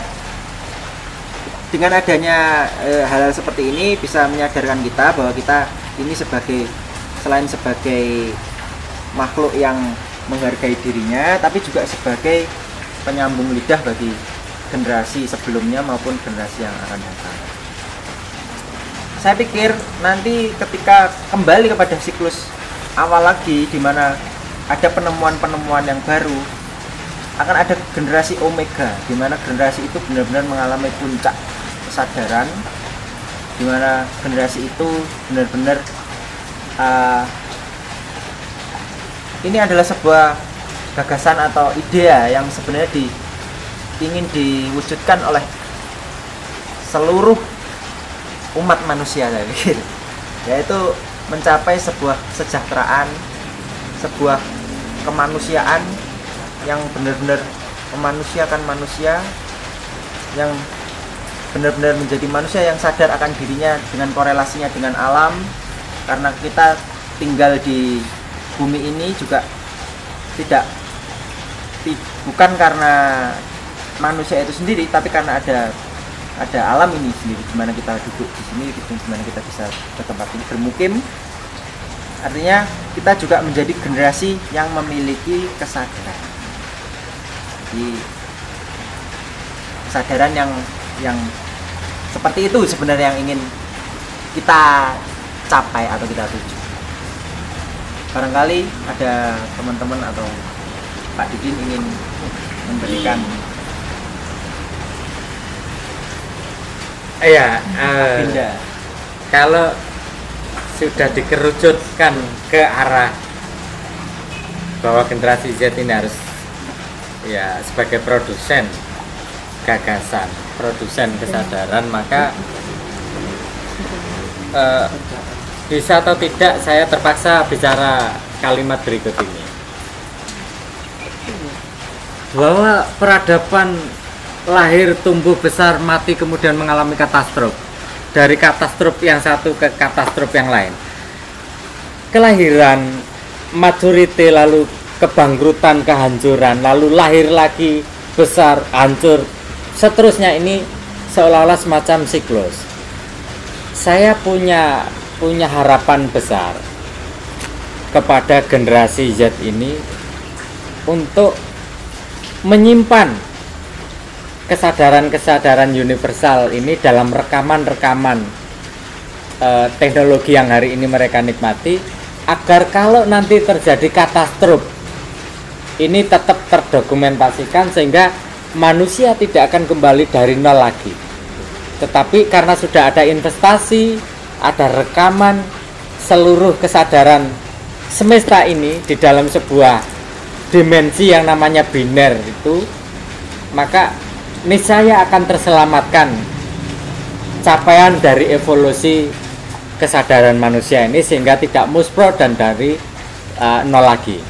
Speaker 4: dengan adanya hal-hal seperti ini bisa menyadarkan kita bahwa kita ini selain sebagai makhluk yang menghargai dirinya, tapi juga sebagai penyambung lidah bagi generasi sebelumnya maupun generasi yang akan datang. Saya pikir nanti ketika kembali kepada siklus awal lagi, di mana ada penemuan-penemuan yang baru, akan ada generasi Omega, di mana generasi itu benar-benar mengalami puncak kesadaran, di mana generasi itu benar-benar ini adalah sebuah gagasan atau ide yang sebenarnya ingin diwujudkan oleh seluruh umat manusia, saya pikir, yaitu mencapai sebuah kesejahteraan, sebuah kemanusiaan yang benar-benar memanusiakan manusia, yang benar-benar menjadi manusia yang sadar akan dirinya dengan korelasinya dengan alam, karena kita tinggal di bumi ini juga bukan karena manusia itu sendiri, tapi karena ada alam ini sendiri, di mana kita duduk di sini, di mana kita bisa bertempat bermukim. Artinya kita juga menjadi generasi yang memiliki kesadaran. Jadi kesadaran yang seperti itu sebenarnya yang ingin kita capai atau kita tuju. Barangkali ada teman-teman atau Pak Didin ingin memberikan
Speaker 2: agenda. Kalau sudah dikerucutkan ke arah bahwa generasi Z ini harus ya sebagai produsen gagasan, produsen kesadaran, maka bisa atau tidak saya terpaksa bicara kalimat berikut ini, bahwa peradaban lahir, tumbuh, besar, mati, kemudian mengalami katastrof. Dari katastrof yang satu ke katastrof yang lain. Kelahiran, maturity, lalu kebangkrutan, kehancuran, lalu lahir lagi, besar, hancur. Seterusnya ini seolah-olah semacam siklus. Saya punya harapan besar kepada generasi Z ini untuk menyimpan kesadaran universal ini dalam rekaman teknologi yang hari ini mereka nikmati, agar kalau nanti terjadi katastrof ini tetap terdokumentasikan, sehingga manusia tidak akan kembali dari nol lagi, tetapi karena sudah ada investasi, ada rekaman seluruh kesadaran semesta ini di dalam sebuah dimensi yang namanya biner itu, maka niscaya akan terselamatkan capaian dari evolusi kesadaran manusia ini, sehingga tidak muspro dan dari nol lagi.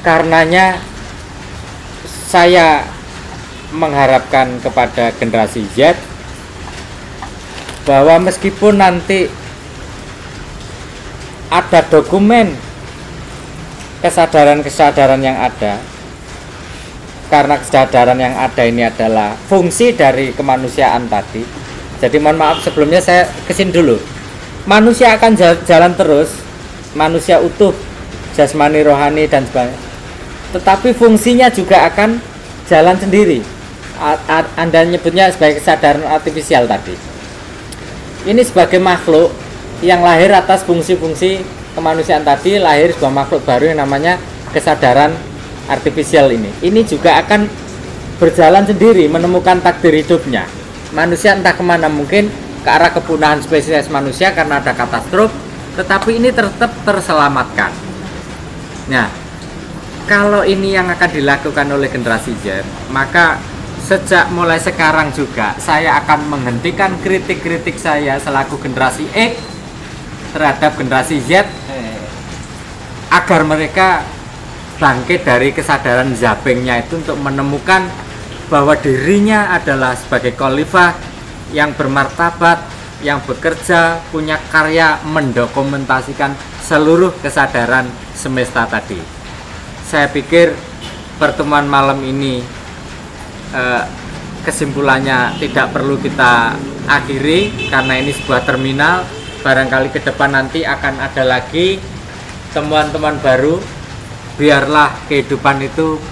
Speaker 2: Karenanya saya mengharapkan kepada generasi Z bahwa meskipun nanti ada dokumen kesadaran-kesadaran yang ada, karena kesadaran yang ada ini adalah fungsi dari kemanusiaan tadi. Jadi mohon maaf sebelumnya saya kesini dulu. Manusia akan jalan terus, manusia utuh, jasmani, rohani dan sebagainya. Tetapi fungsinya juga akan jalan sendiri. Anda nyebutnya sebagai kesadaran artifisial tadi. Ini sebagai makhluk yang lahir atas fungsi-fungsi kemanusiaan tadi, lahir sebuah makhluk baru yang namanya kesadaran artifisial ini. Ini juga akan berjalan sendiri, menemukan takdir hidupnya. Manusia entah kemana, mungkin ke arah kepunahan spesies manusia karena ada katastrof, tetapi ini tetap terselamatkan. Nah, kalau ini yang akan dilakukan oleh generasi Z, maka sejak mulai sekarang juga saya akan menghentikan kritik-kritik saya selaku generasi X terhadap generasi Z agar mereka bangkit dari kesadaran zappingnya itu untuk menemukan bahwa dirinya adalah sebagai khalifah yang bermartabat, yang bekerja, punya karya mendokumentasikan seluruh kesadaran semesta tadi. Saya pikir pertemuan malam ini kesimpulannya tidak perlu kita akhiri karena ini sebuah terminal. Barangkali ke depan nanti akan ada lagi temuan-temuan baru. Biarlah kehidupan itu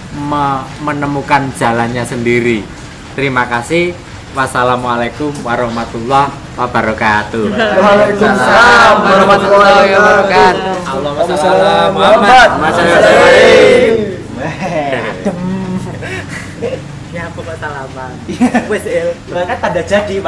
Speaker 2: menemukan jalannya sendiri. Terima kasih. Wassalamualaikum warahmatullahi wabarakatuh.
Speaker 6: Waalaikumsalam warahmatullahi wabarakatuh.
Speaker 2: Allahumma shalli ala Muhammad.
Speaker 4: Ya pokok salaman. Wes el, berangkat tanda jadi.